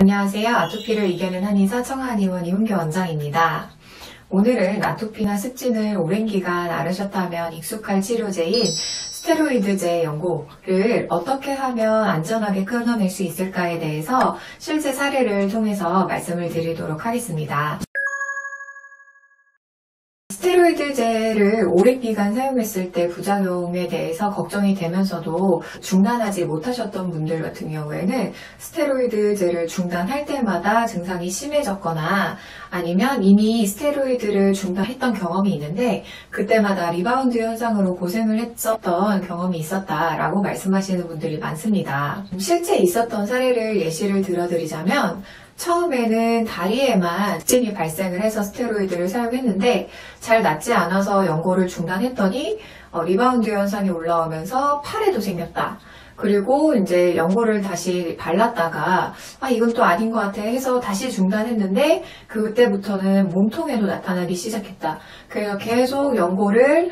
안녕하세요. 아토피를 이겨낸 한의사 청아한의원 이훈교 원장입니다. 오늘은 아토피나 습진을 오랜 기간 앓으셨다면 익숙할 치료제인 스테로이드제 연고를 어떻게 하면 안전하게 끊어낼 수 있을까에 대해서 실제 사례를 통해서 말씀을 드리도록 하겠습니다. 스테로이드제를 오랜 기간 사용했을 때 부작용에 대해서 걱정이 되면서도 중단하지 못하셨던 분들 같은 경우에는 스테로이드제를 중단할 때마다 증상이 심해졌거나 아니면 이미 스테로이드를 중단했던 경험이 있는데 그때마다 리바운드 현상으로 고생을 했었던 경험이 있었다라고 말씀하시는 분들이 많습니다. 실제 있었던 사례를 예시를 들어드리자면 처음에는 다리에만 습진이 발생을 해서 스테로이드를 사용했는데 잘 낫지 않아서 연고를 중단했더니 리바운드 현상이 올라오면서 팔에도 생겼다. 그리고 이제 연고를 다시 발랐다가 이건 또 아닌 것 같아 해서 다시 중단했는데 그때부터는 몸통에도 나타나기 시작했다. 그래서 계속 연고를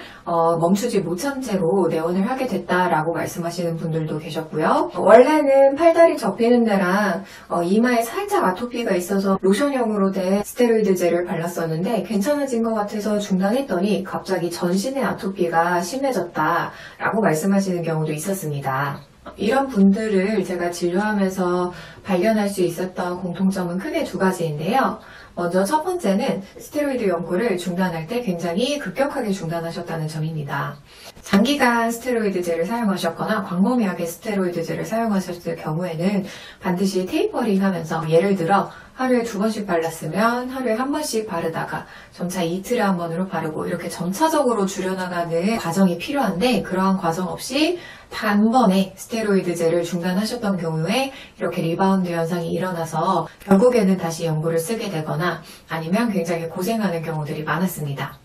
멈추지 못한 채로 내원을 하게 됐다라고 말씀하시는 분들도 계셨고요. 원래는 팔다리 접히는 데랑 이마에 살짝 아토피가 있어서 로션형으로 된 스테로이드제를 발랐었는데 괜찮아진 것 같아서 중단했더니 갑자기 전신의 아토피가 심해졌다라고 말씀하시는 경우도 있었습니다. 이런 분들을 제가 진료하면서 발견할 수 있었던 공통점은 크게 두 가지인데요. 먼저 첫 번째는 스테로이드 연고를 중단할 때 굉장히 급격하게 중단하셨다는 점입니다. 장기간 스테로이드제를 사용하셨거나 광범위하게 스테로이드제를 사용하셨을 경우에는 반드시 테이퍼링 하면서 예를 들어 하루에 2번씩 발랐으면 하루에 1번씩 바르다가 점차 이틀에 1번으로 바르고 이렇게 점차적으로 줄여나가는 과정이 필요한데 그러한 과정 없이 단번에 스테로이드제를 중단하셨던 경우에 이렇게 리바운드 현상이 일어나서 결국에는 다시 연고를 쓰게 되거나 아니면 굉장히 고생하는 경우들이 많았습니다.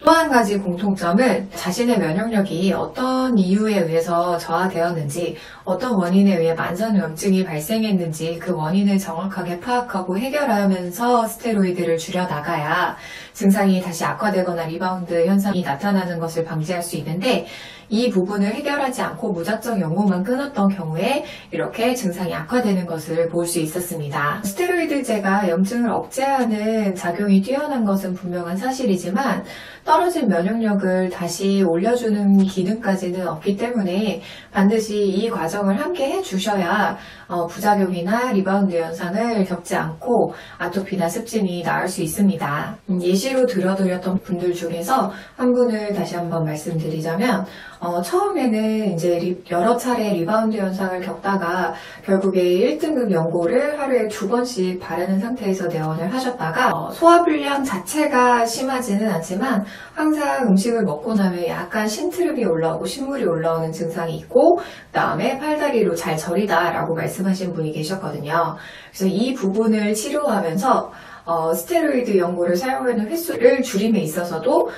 또 한 가지 공통점은 자신의 면역력이 어떤 이유에 의해서 저하되었는지 어떤 원인에 의해 만성염증이 발생했는지 그 원인을 정확하게 파악하고 해결하면서 스테로이드를 줄여나가야 증상이 다시 악화되거나 리바운드 현상이 나타나는 것을 방지할 수 있는데 이 부분을 해결하지 않고 무작정 연고만 끊었던 경우에 이렇게 증상이 악화되는 것을 볼 수 있었습니다. 스테로이드제가 염증을 억제하는 작용이 뛰어난 것은 분명한 사실이지만 떨어진 면역력을 다시 올려주는 기능까지는 없기 때문에 반드시 이 과정을 함께 해주셔야 부작용이나 리바운드 현상을 겪지 않고 아토피나 습진이 나을 수 있습니다. 예시로 들어드렸던 분들 중에서 한 분을 다시 한번 말씀드리자면 처음에는 이제 여러 차례 리바운드 현상을 겪다가 결국에 1등급 연고를 하루에 2번씩 바르는 상태에서 내원을 하셨다가 소화불량 자체가 심하지는 않지만 항상 음식을 먹고 나면 약간 신트름이 올라오고 신물이 올라오는 증상이 있고 그 다음에 팔다리로 잘 저리다 라고 말씀하신 분이 계셨거든요. 그래서 이 부분을 치료하면서 스테로이드 연고를 사용하는 횟수를 줄임에 있어서도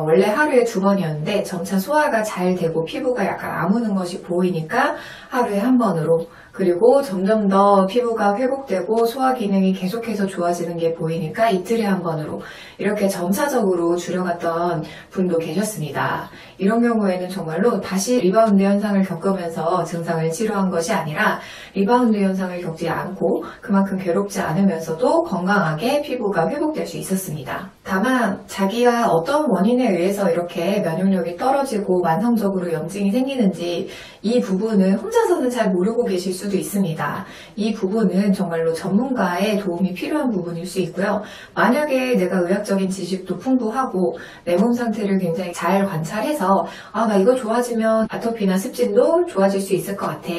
원래 하루에 2번이었는데 점차 소화가 잘 되고 피부가 약간 아무는 것이 보이니까 하루에 1번으로 그리고 점점 더 피부가 회복되고 소화 기능이 계속해서 좋아지는 게 보이니까 이틀에 1번으로 이렇게 점차적으로 줄여갔던 분도 계셨습니다. 이런 경우에는 정말로 다시 리바운드 현상을 겪으면서 증상을 치료한 것이 아니라 리바운드 현상을 겪지 않고 그만큼 괴롭지 않으면서도 건강하게 피부가 회복될 수 있었습니다. 다만 자기가 어떤 원인에 의해서 이렇게 면역력이 떨어지고 만성적으로 염증이 생기는지 이 부분은 혼자서는 잘 모르고 계실 수도 있습니다. 이 부분은 정말로 전문가의 도움이 필요한 부분일 수 있고요. 만약에 내가 의학적인 지식도 풍부하고 내 몸 상태를 굉장히 잘 관찰해서 나 이거 좋아지면 아토피나 습진도 좋아질 수 있을 것 같아.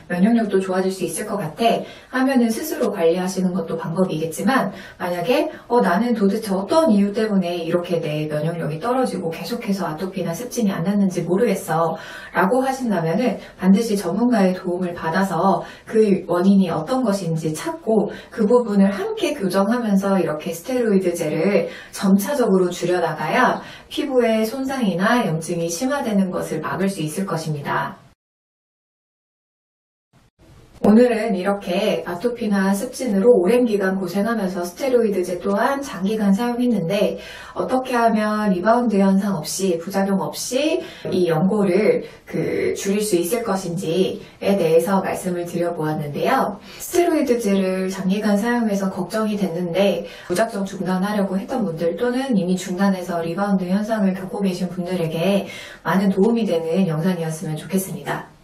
면역력도 좋아질 수 있을 것 같아. 하면은 스스로 관리하시는 것도 방법이겠지만 만약에 나는 도대체 어떤 이유 때문에 이렇게 내 면역력이 떨어지고 계속해서 아토피나 습진이 안 낫는지 모르겠어 라고 하신다면은 반드시 전문가의 도움을 받아서 그 원인이 어떤 것인지 찾고 그 부분을 함께 교정하면서 이렇게 스테로이드제를 점차적으로 줄여나가야 피부의 손상이나 염증이 심화되는 것을 막을 수 있을 것입니다. 오늘은 이렇게 아토피나 습진으로 오랜 기간 고생하면서 스테로이드제 또한 장기간 사용했는데 어떻게 하면 리바운드 현상 없이 부작용 없이 이 연고를 줄일 수 있을 것인지에 대해서 말씀을 드려보았는데요. 스테로이드제를 장기간 사용해서 걱정이 됐는데 무작정 중단하려고 했던 분들 또는 이미 중단해서 리바운드 현상을 겪고 계신 분들에게 많은 도움이 되는 영상이었으면 좋겠습니다.